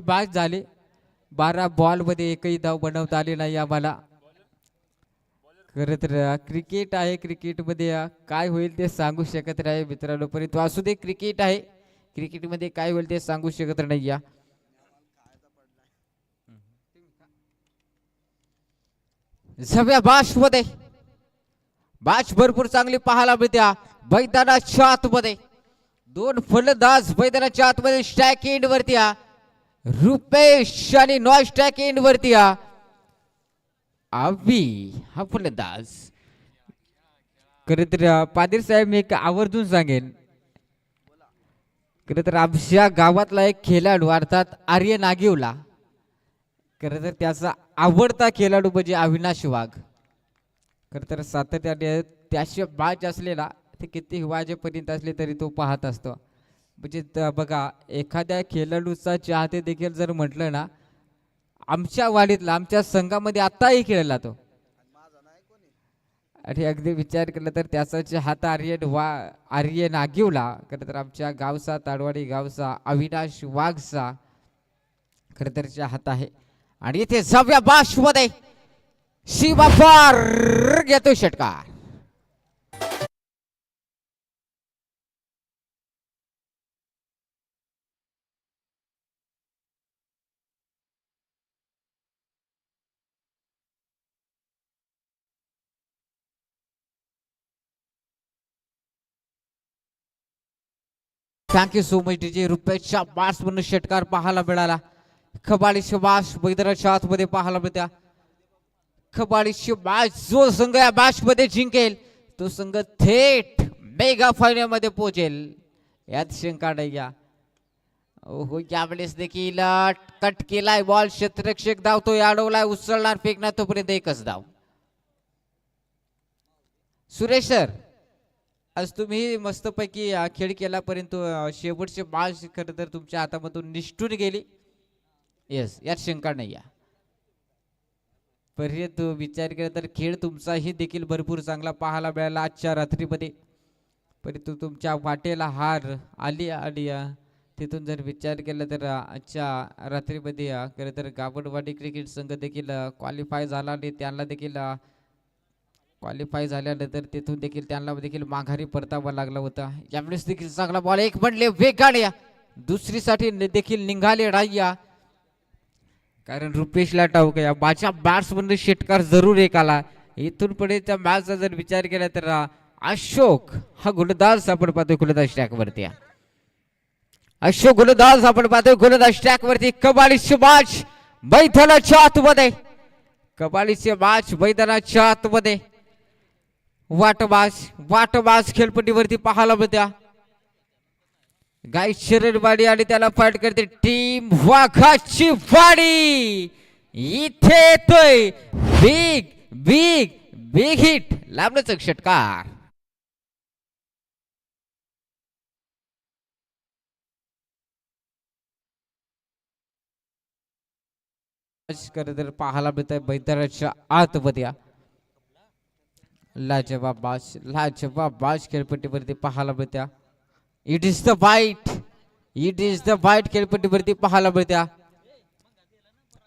बाद झाले. 12 बॉल मध्ये एकही धाव बनवता आली नाही आम्हाला. खरं तर क्रिकेट आहे, क्रिकेट मध्ये काय होईल ते सांगू शकत नाही मित्रांनो. परंतु असू दे, क्रिकेट आहे, क्रिकेट मध्ये काय होईल ते सांगू शकत नाही. या सगळ्या बाश मध्ये बाश भरपूर चांगली पाहायला मिळत्या. मैदानाच्या आतमध्ये दोन फलंदाज मैदानाच्या आतमध्ये स्ट्राईक एंड वरती रुपेश आणि नॉन स्ट्राईक एंड वरती आवी हा फलंदाज. खरं तर पाटील साहेब मी एक आवर्जून सांगेन, खरं तर आमच्या गावातला एक खेळाडू अर्थात आर्य नागिवला, खरं तर त्याचा आवडता खेळाडू म्हणजे अविनाश वाघ. खरं तर सातत्याने त्याशी मॅच असलेला ते किती वाजेपर्यंत असले तरी तो पाहत असतो. म्हणजे बघा, एखाद्या खेळाडूचा चाहते देखील जर म्हटलं ना, आमच्या वाडीतला आमच्या संघामध्ये आताही खेळला तो. आणि अगदी विचार केला तर त्याचा हात आर्यन नागिवला. खरं तर आमच्या गावचा ताडवाडी गावचा अविनाश वाघचा खरं तर हात आहे. आणि इथे सव्या बाश मध्ये शिवा पार घेतो षटकार. Thank you so much DJ. रुपयाच्या बास म्हणून षटकार पाहायला मिळाला. खबाडी शबाश मैदानाच्या आतमध्ये पाहायला मिळत्या. खबाडी शबाश जो संघ या मॅच मध्ये जिंकेल तो संघ थेट मेगा फायनल मध्ये पोहोचेल, यात शंका नाही. या हो, यावेळेस देखील कट केलाय बॉल. क्षेत्ररक्षक धावतोय, अडवलाय, उचलणार, फेकणार, तोपर्यंत एकच धाव. सुरेश सर, आज तुम्ही मस्तपैकी खेळ केला, परंतु शेवटचे मॅच खरं तर तुमच्या हातामधून निष्ठून गेली. येस, यात शंका नाही. या परंतु विचार केला तर खेळ तुमचाही देखील भरपूर चांगला पाहायला मिळाला आजच्या रात्रीमध्ये. परंतु तुमच्या वाटेला हार आली. आणि तिथून जर विचार केला तर आजच्या रात्रीमध्ये खरं तर गावडवाडी क्रिकेट संघ देखील क्वालिफाय झाला आणि त्यांना देखील क्वालिफाय झाल्यानंतर तिथून देखील त्यांना देखील माघारी परतावा लागला होता. यावेळेस देखील चांगला बॉल एक म्हणले वेगाने दुसरीसाठी देखील निघाले राह्या. कारण रुपेशला ठाऊक आहे माझ्या बॅट्समन षटकार जरूर एक आला. इथून पुढे त्या मॅचचा जर विचार केला तर अशोक हा गोलंदाज आपण पाहतोय गोलंदाज ट्रॅक वरती. अशोक गोलंदाज आपण पाहतोय गोलंदाज ट्रॅक वरती. कबाडीची मॅच मैदानाच्या आतमध्ये, कबाडीची मॅच मैदानाच्या आतमध्ये. वाटबाज खेळपट्टीवरती पाहायला मिळत्या. गाय शरणवाडी आणि त्याला फाईट करते टीम वाघाची वाडी. इथे येतोय बिग बिग बिग हिट, लांबच षटकार. तर पाहायला मिळतंय मैदानाच्या आतमध्ये. लाजवाब बाज खेळपट्टीवरती पाहायला मिळत्या. इट इज द वाईट खेळपट्टीवरती पाहायला मिळत्या.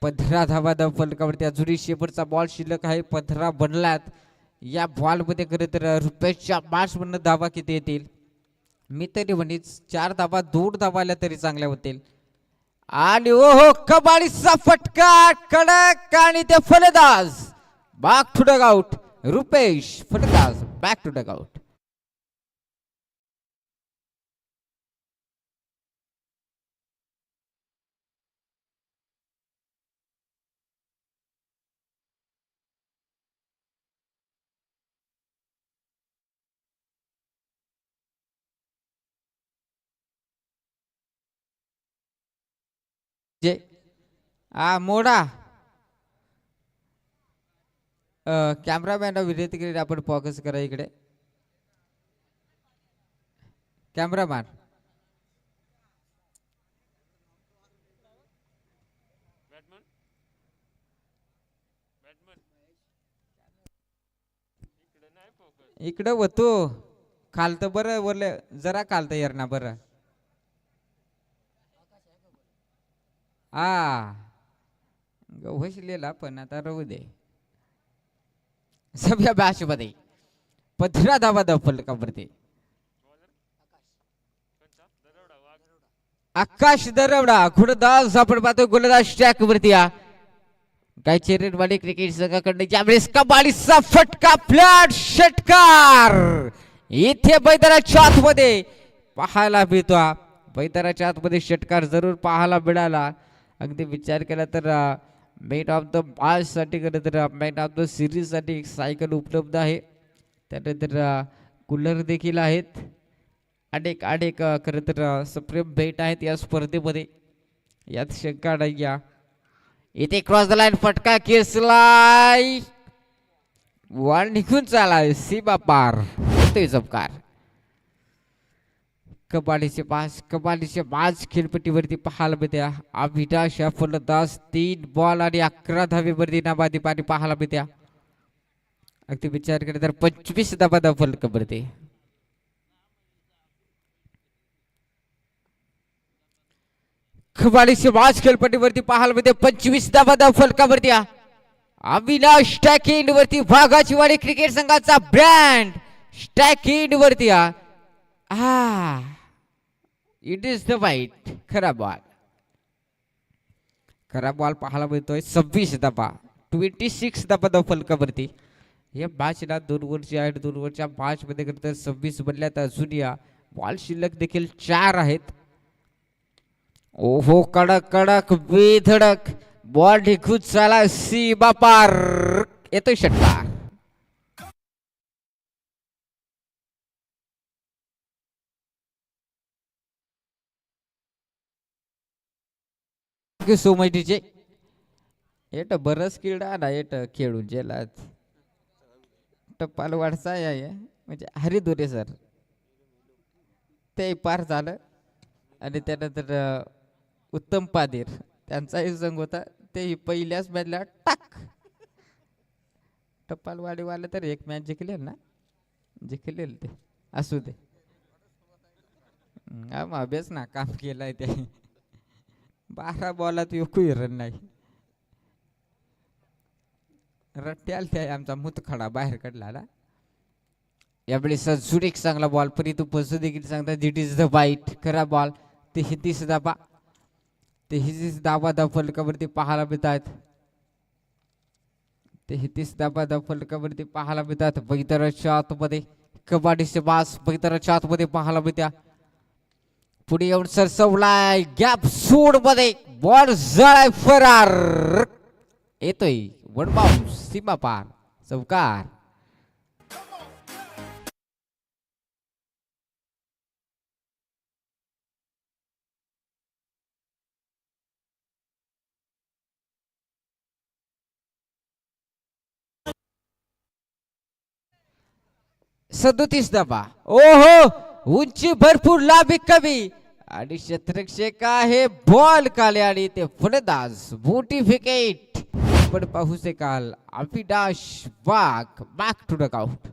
15 धावा धाव फलकावरती अजूनही शेवटचा बॉल शिल्लक आहे. 15 बनलात. या बॉल मध्ये खरं तर रुपयाच्या मॅच म्हणून धावा किती येतील? मी तरी म्हणीच 4 धावा 2 धावा आल्या तरी चांगल्या होतील. आणि ओहो, कबाडीचा फटका कडक आणि ते फलंदाज back to dugout. Rupesh फलंदाज बॅक टू डग आउट. मोडा कॅमेरामॅन विनंती केली आपण फोकस करा इकडे. कॅमेरामॅन इकडे होतो खालत बरं, वरले जरा खालत येर ना बरं. गवसलेला पण आता राहू दे. सभ्या बॅचमध्ये 15 धावा फलकावरती आकाश दरवडा खुडदास आपण पाहतो गोलंदाज स्ट्रॅक वरती काय चेरेटवाडी क्रिकेट संघाकडे ज्यावेळेस कबाडीचा फटका फ्लॅट षटकार इथे बैदराच्या आतमध्ये पाहायला मिळतो. बैदराच्या आतमध्ये षटकार जरूर पाहायला मिळाला. अगदी विचार केला तर मॅन ऑफ द मॅच साठी खरं तर मॅन ऑफ द सिरीज साठी एक सायकल उपलब्ध आहे. त्यानंतर कूलर देखील आहेत. अनेक अनेक खरं तर सुप्रीम भेट आहेत या स्पर्धेमध्ये, यात शंका नाही. इथे क्रॉस द लाईन फटका केसलाय वाल निघून चालाय सीमा पार होतोय चमकार. कबाडीचे पाच खेळपट्टीवरती पाहायला मिळते. अविनाश या फलंदाज 3 बॉल आणि 11 धावेवरती नाबादी पाणी पाहायला मिळते. अगदी विचार केला तर 25 धावा फलकावरती. कबाडीचे पाच खेळपट्टीवरती पाहायला मिळते 25 धावा फलकावरती. अविनाश स्टॅकिंग वरती भागाची वाडी क्रिकेट संघाचा ब्रँड स्टॅकिंग वरती. इट इज द वाईट खरा बॉल पाहायला मिळतोय. 26 धावा 26 धावा फलकावरती. या मॅचला 2 ओव्हरची आहेत. 2 ओव्हरच्या मॅच मध्ये तर 26 बनल्यात. अजून या बॉल शिल्लक देखील 4 आहेत. ओहो कडक कडक बेधडक बॉल ढिकून चाला सीमा पार येतोय षटकार. सो मच डीजे एट बरंच किडा ना एट खेळून जेलात टप्पाल वाढचा आहे म्हणजे हरिदुरे सर ते पार झालं. आणि त्यानंतर उत्तम पादेर त्यांचाही संघ होता. ते पहिल्याच मॅचला टाक टप्पाल वाढीवाले तर एक मॅच जिंकलेल ना, जिंकलेल ते असू दे. अभ्यास ना काम केलंय ते. 12 बॉलात एकही रन नाही. रट्ट्याल त्या आमचा मुतखडा बाहेर काढला ना. यावेळेस सुरेख चांगला बॉल परितू पसू देखील सांगतात इट इज द वाईट खरा बॉल. 33 धावा फलकावरती पाहायला मिळतात. 33 धावा फलकावरती पाहायला मिळतात. बैतराच्या आतमध्ये कबाडीचे बास बैतराच्या आतमध्ये पाहायला मिळत्या. पुढे येऊन सरसवलाय गॅप सोड मध्ये बॉल जळाय फरार येतोय वन बाउंस सीमा पार चौकार. सदोतीस धावा. ओहो उंची भरपूर लांबी कमी आणि क्षेत्रक्षक आहे बॉल काले आणि ते फलंदाज मोठी विकेट. पण पाहू शकाल अविनाश वाघ बॅक टू द आउट.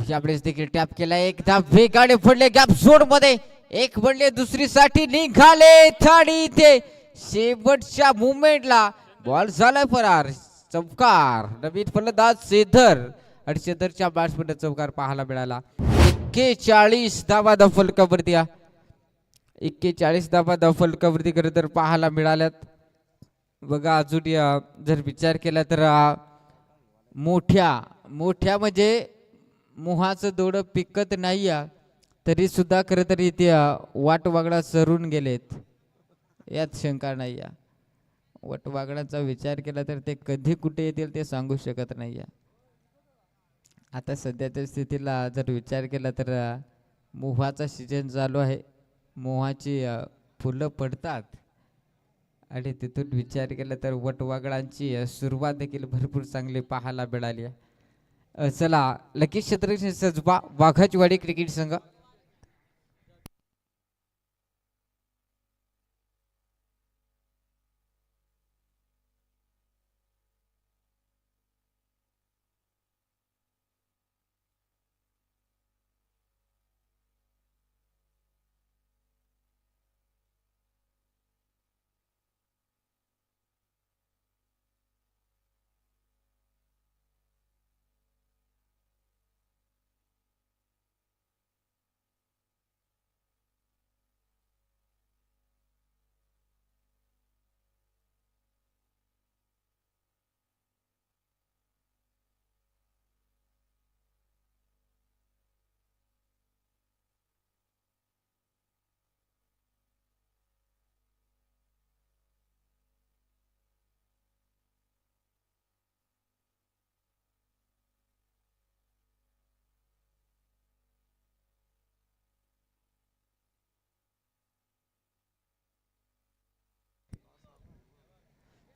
यावेळेस देखील टॅप केला. एकदा वेगाने पडले गॅप झोन मध्ये एक बनले दुसरी साठी निघाले थाडी. ते शेवटच्या मुवमेंटला बॉल झालाय फरार चौकार. नवीन फलंदाज सेधर आणि सेधरच्या बॅट्समॅन चौकार पाहायला मिळाला. 41 धावा फलकावरती 41 धावा फलकावरती खरं तर पाहायला मिळाल्यात. बघा अजून जर विचार केला तर मोठ्या म्हणजे मोहाचं दोडं पिकत नाही तरी सुद्धा खरं तर इथे वाट वागडा सरून गेलेत यात शंका नाही. वटवागडाचा विचार केला तर ते कधी कुठे येतील ते सांगू शकत नाही. आता सध्याच्या स्थितीला जर विचार केला तर मोहाचा सीजन चालू आहे. मोहाची फुलं पडतात आणि तिथून विचार केला तर वटवागडांची सुरुवात देखील भरपूर चांगली पाहायला मिळाली आहे. चला लगेच छत्रपती सजबा वाघाचवाडी क्रिकेट संघ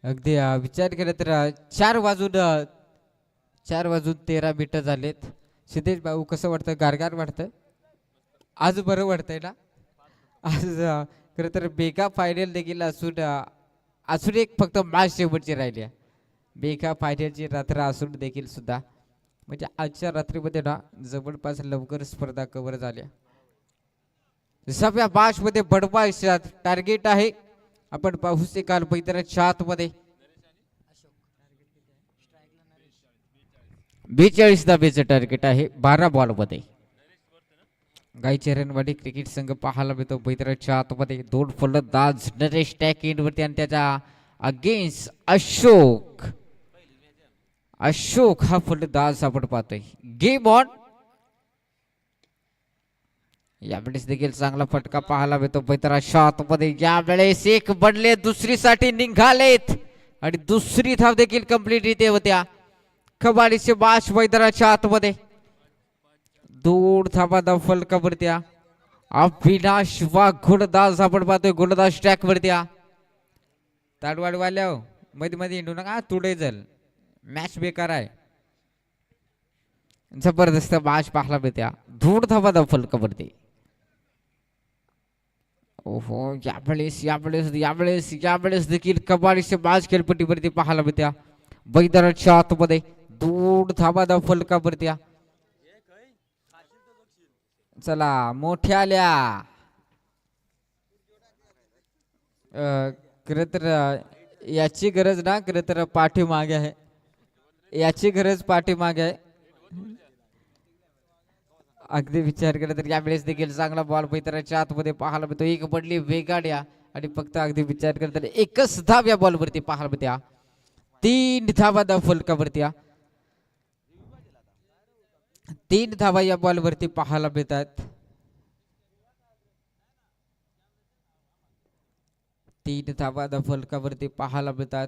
अगदी विचार केला तर 4 वाजून 13 मिनिटं झालेत. सिद्धेश भाऊ कसं वाटतं? गारगार वाटतं? आज बरं वाटतंय ना? आज खरं तर बेगा फायनल देखील असून एक फक्त मॅच शेवटची राहिली आहे. बेगा फायनलची रात्र असून देखील सुद्धा म्हणजे आजच्या रात्रीमध्ये ना जवळपास लवकर स्पर्धा कव्हर झाल्या. 10व्या मॅच मध्ये बडवायच्यात टार्गेट आहे. आपण पाहू शकाल मैदानाच्या आतमध्ये 42 धाब्याचं टार्गेट आहे 12 बॉल मध्ये. गायचरणवाडी क्रिकेट संघ पाहायला मिळतो मैदानाच्या आतमध्ये. 2 फलंदाज नरेश टॅकिन वरती आणि त्याच्या अगेन्स्ट अशोक हा फलंदाज आपण पाहतोय. Game on. यावेळेस देखील चांगला फटका पाहायला मिळतो मैदानाच्या आतमध्ये. यावेळेस एक बनले दुसरीसाठी निघालेत आणि दुसरी धाव देखील कंप्लीट इथे होत्या. कबाडीचे बाश मैदानाच्या आतमध्ये 2 धावा धाव फलकावरत्या. अविनाश वा गोलंदाज आपण पाहतोय गोलंदाज ट्रॅक वरत्या. ताडवाड वाल्या मध्ये मध्ये हिंडू नका तुडे जल मॅच बेकार आहे. जबरदस्त मॅच पाहायला मिळत्या 2 धावा धाव फलकावरती. ओहो यावेळेस देखील कबाडीचे मॅच खेळपट्टीवरती पाहायला मिळत्या मैदानाच्या आतमध्ये 2 धावा धाव फलकावरत्या. चला मोठ्या आल्या. खरं तर याची गरज ना खरं तर पाठीमागे आहे. याची गरज पाठीमागे आहे. अगदी विचार केला तर यावेळेस देखील चांगला बॉल मैदानाच्या आतमध्ये पाहायला मिळतो. एक पडली वेगाड्या आणि फक्त अगदी विचार केला तर एकच धाव या बॉलवरती पाहायला मिळत्या. 3 धावा धाव फलकावरती. 3 धावा या बॉलवरती पाहायला मिळतात. 3 धावा धाव फलकावरती पाहायला मिळतात.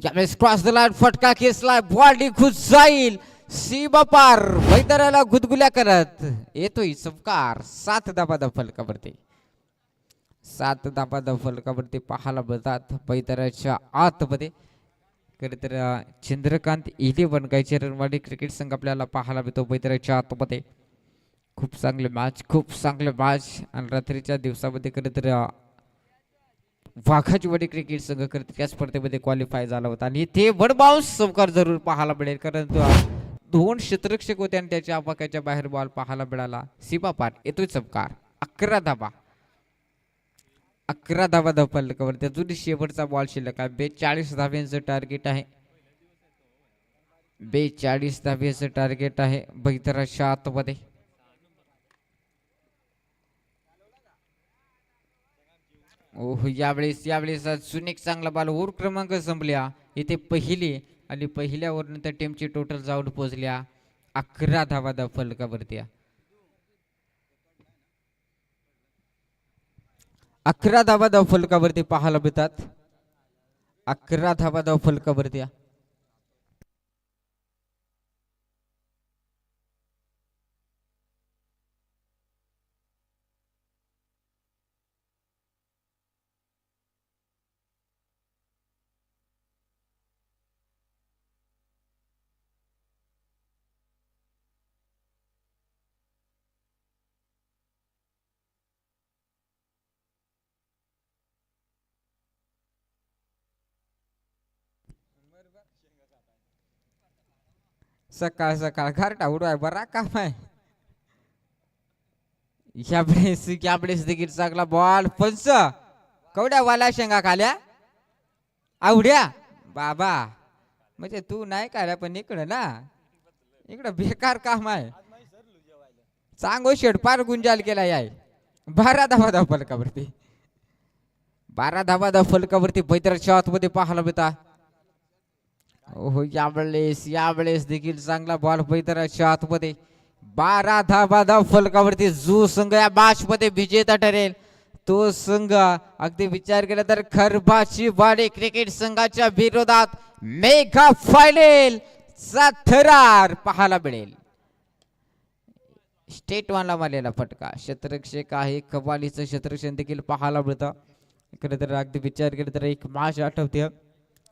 यावेळेस क्रॉस द लाईन फटका खेचलाय. बॉल घुस जाईल सीमा पार मैदानाला गुदगुल्या करत येतोय चमकार. 7 धावा धाव फलकावरती. 7 धावा धाव फलकावरती पाहायला मिळतात मैदानाच्या आतमध्ये. खरं तर चंद्रकांत 11 गायचरणवाडी क्रिकेट संघ आपल्याला पाहायला मिळतो मैदानाच्या आतमध्ये. खूप चांगले मॅच आणि रात्रीच्या दिवसामध्ये खरं तर वाघाचीवाडी क्रिकेट संघ खरं त्या स्पर्धेमध्ये क्वालिफाय झाला होता आणि इथे वन बाउन्स चमकार जरूर पाहायला मिळेल. कारण 2 क्षेत्ररक्षक होते आणि त्याच्या आपाक्याच्या बाहेर बॉल पाहायला मिळाला. सीमा पार येतोय चमकार. 11 धावा धाव फलकावरती. अजून शेवटचा बॉल शिल्लक आहे. 42 धाव्यांचं टार्गेट आहे. 42 धाव्यांचं टार्गेट आहे मैदानाच्या आतमध्ये. ओह यावेळेस अजून एक चांगला बॉल. ओव्हर क्रमांक संपल्या इथे पहिली आणि पहिल्या ओव्हरनंतर त्या टीमची टोटल जाऊन पोहोचल्या 11 धावा धाव फलकावरती. 11 धावा धाव फलकावरती पाहायला मिळतात. 11 धावा धाव फलकावरती. सकाळ सकाळ घारटा उडवाय बरा काम आहे. यावेळेस देखील चांगला बॉल पंच कवड्या वाला शेंगा खाल्या आवड्या बाबा म्हणजे तू नाही काढल्या पण इकडं ना इकडं बेकार काम आहे. चांगो शेडपार गुंजाल केला आहे. 12 धावा धाव फलकावरती. 12 धावा धाव फलकावरती बैतराच्या आतमध्ये पाहायला मिळता. हो यावेळेस देखील चांगला बॉल बैतराच्या आतमध्ये. 12 धावा धाव फलकावरती. जो संघ या मॅच मध्ये विजेता ठरेल तो संघ अगदी विचार केला तर खरबाची वाडी क्रिकेट संघाच्या विरोधात मेगा फायनल चा थरार पाहायला मिळेल. स्टेट वाला मारलेला फटका क्षेत्ररक्षक आहे. कबालीचं क्षेत्ररक्षण देखील पाहायला मिळतं. खरं तर अगदी विचार केला तर एक मॅच आठवते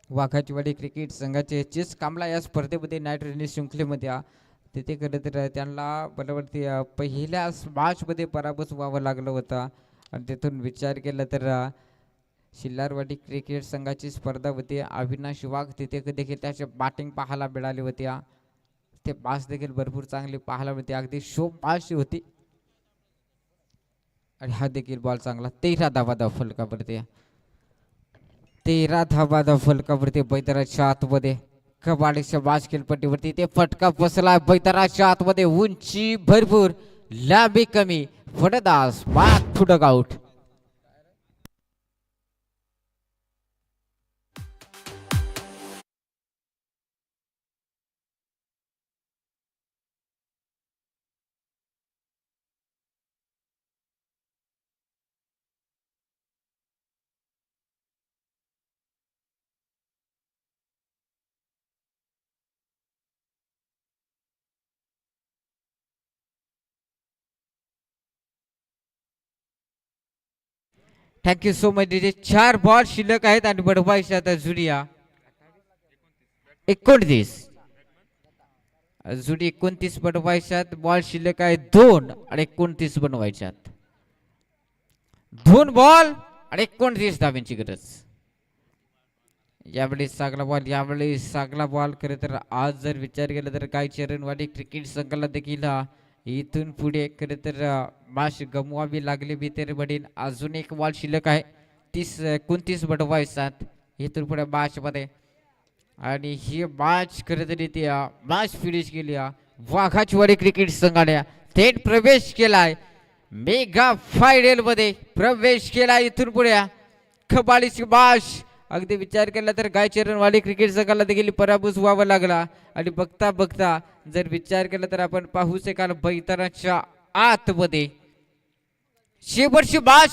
वाघाची वाडी क्रिकेट संघाचे चेस कामला या स्पर्धेमध्ये नाईट टेनिस शृंखलेमध्ये तिथे खरं तर त्यांना बरोबर पहिल्या मॅच मध्ये पराभूत व्हावं लागलं होतं. आणि तिथून विचार केला तर शिल्लारवाडी क्रिकेट संघाची स्पर्धा होती. अविनाश वाघ तिथे देखील त्याचे बॅटिंग पाहायला मिळाली होती. ते मॅच देखील भरपूर चांगली पाहायला मिळते. अगदी शो मॅच होती. आणि हा देखील बॉल चांगला. 13 धावा धाव फलकावरती. 13 धावा धाव फलकावरती बैतराच्या आतमध्ये कबाडीच्या मॅच खेळपट्टीवरती ते फटका बसला. बैतराच्या आतमध्ये उंची भरपूर लांबी कमी फटदास बाग फुटक out. Thank you so much DJ. 4 ball शिल्लक आहेत आणि बडवायच्या आता जुडिया 29 जुडी 29 बनवायच्यात. बॉल शिल्लक आहे 2 आणि 29 बनवायच्यात. 2 बॉल आणि 29 धाव्यांची गरज. यावेळेस चांगला बॉल खरं तर आज जर विचार केला तर काय चरणवाडी क्रिकेट संघाला देखील इथून पुढे खरं तर मॅच गमवावी लागली बितर बडीन. अजून एक बॉल शिल्लक आहे 29 बनवायच्यात इथून पुढे मॅच मध्ये. आणि ही मॅच खरं तर इथे मॅच फिनिश केली. वाघाची वाडी क्रिकेट संघाने थेट प्रवेश केलाय मेगा फायनल मध्ये प्रवेश केला. इथून पुढे कबाडीची मॅच अगदी विचार केला तर गायचरणवाडी क्रिकेट संघाला देखील पराभूत व्हावं लागला. आणि बघता बघता जर विचार केला तर आपण पाहू शकाल बैतराच्या आतमध्ये शेवटची मॅच